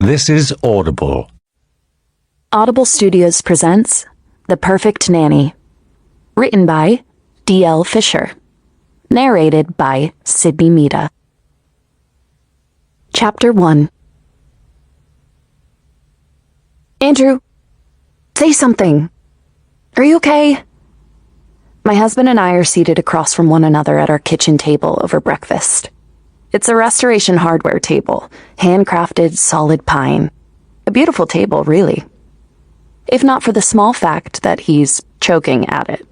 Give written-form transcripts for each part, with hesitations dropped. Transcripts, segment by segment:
This is Audible. Audible Studios presents The Perfect Nanny. Written by D.L. Fisher. Narrated by Sydney Mita. Chapter 1. Andrew, say something. Are you okay? My husband and I are seated across from one another at our kitchen table over breakfast. It's a Restoration hardware table, handcrafted solid pine. A beautiful table, really. If not for the small fact that he's choking at it.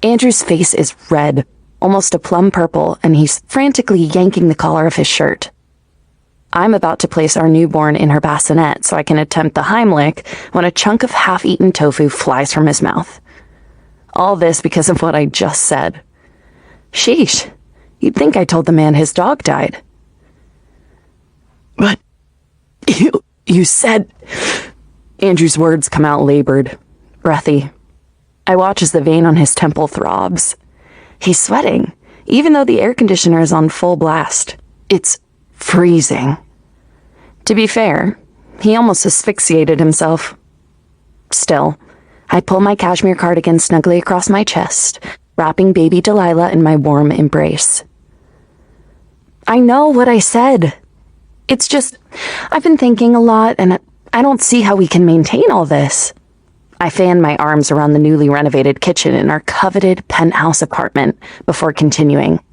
Andrew's face is red, almost a plum purple, and he's frantically yanking the collar of his shirt. I'm about to place our newborn in her bassinet so I can attempt the Heimlich when a chunk of half-eaten tofu flies from his mouth. All this because of what I just said. Sheesh, you'd think I told the man his dog died. But you said... Andrew's words come out labored, breathy. I watch as the vein on his temple throbs. He's sweating, even though the air conditioner is on full blast. It's freezing. To be fair, he almost asphyxiated himself. Still, I pull my cashmere cardigan snugly across my chest, wrapping baby Delilah in my warm embrace. I know what I said. It's just, I've been thinking a lot, and I don't see how we can maintain all this. I fan my arms around the newly renovated kitchen in our coveted penthouse apartment before continuing.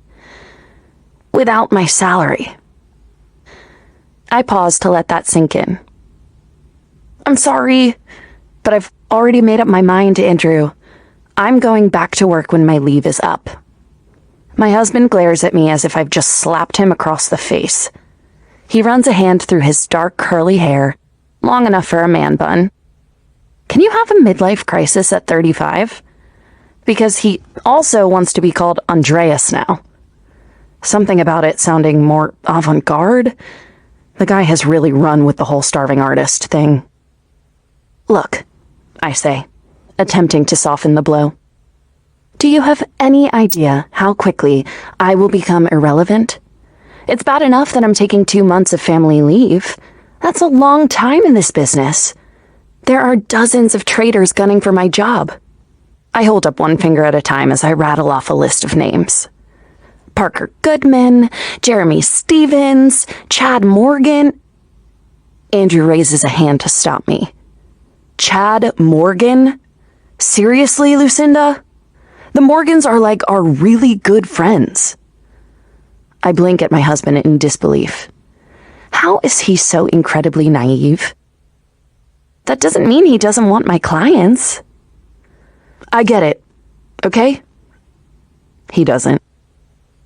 Without my salary. I pause to let that sink in. I'm sorry, but I've already made up my mind, Andrew. I'm going back to work when my leave is up. My husband glares at me as if I've just slapped him across the face. He runs a hand through his dark curly hair, long enough for a man bun. Can you have a midlife crisis at 35? Because he also wants to be called Andreas now. Something about it sounding more avant-garde. The guy has really run with the whole starving artist thing. Look, I say, attempting to soften the blow. Do you have any idea how quickly I will become irrelevant? It's bad enough that I'm taking 2 months of family leave. That's a long time in this business. There are dozens of traders gunning for my job. I hold up one finger at a time as I rattle off a list of names. Parker Goodman, Jeremy Stevens, Chad Morgan. Andrew raises a hand to stop me. Chad Morgan? Seriously, Lucinda? The Morgans are like our really good friends. I blink at my husband in disbelief. How is he so incredibly naive? That doesn't mean he doesn't want my clients. I get it, okay? He doesn't.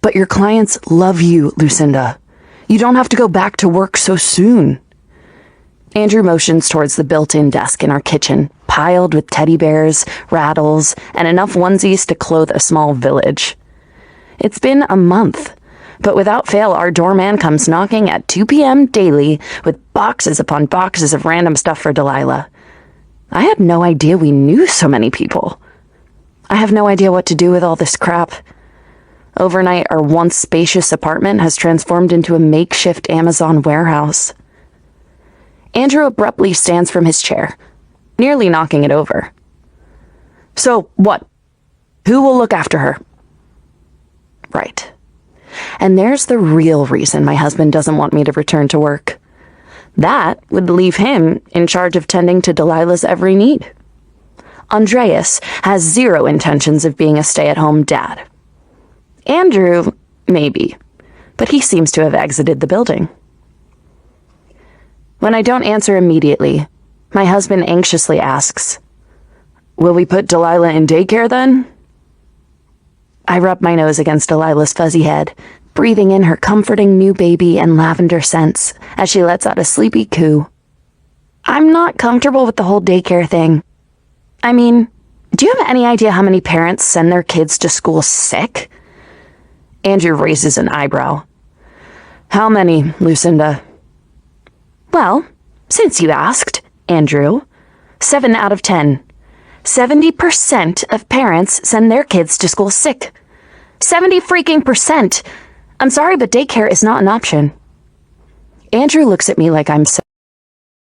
But your clients love you, Lucinda. You don't have to go back to work so soon. Andrew motions towards the built-in desk in our kitchen, piled with teddy bears, rattles, and enough onesies to clothe a small village. It's been a month. But without fail, our doorman comes knocking at 2 p.m. daily with boxes upon boxes of random stuff for Delilah. I had no idea we knew so many people. I have no idea what to do with all this crap. Overnight, our once spacious apartment has transformed into a makeshift Amazon warehouse. Andrew abruptly stands from his chair, nearly knocking it over. So, what? Who will look after her? Right. And there's the real reason my husband doesn't want me to return to work. That would leave him in charge of tending to Delilah's every need. Andreas has zero intentions of being a stay-at-home dad. Andrew, maybe, but he seems to have exited the building. When I don't answer immediately, my husband anxiously asks, "Will we put Delilah in daycare then?" I rub my nose against Delilah's fuzzy head, breathing in her comforting new baby and lavender scents as she lets out a sleepy coo. I'm not comfortable with the whole daycare thing. I mean, do you have any idea how many parents send their kids to school sick? Andrew raises an eyebrow. How many, Lucinda? Well, since you asked, Andrew, 7 out of 10. 70% of parents send their kids to school sick. 70% I'm sorry, but daycare is not an option. Andrew looks at me like I'm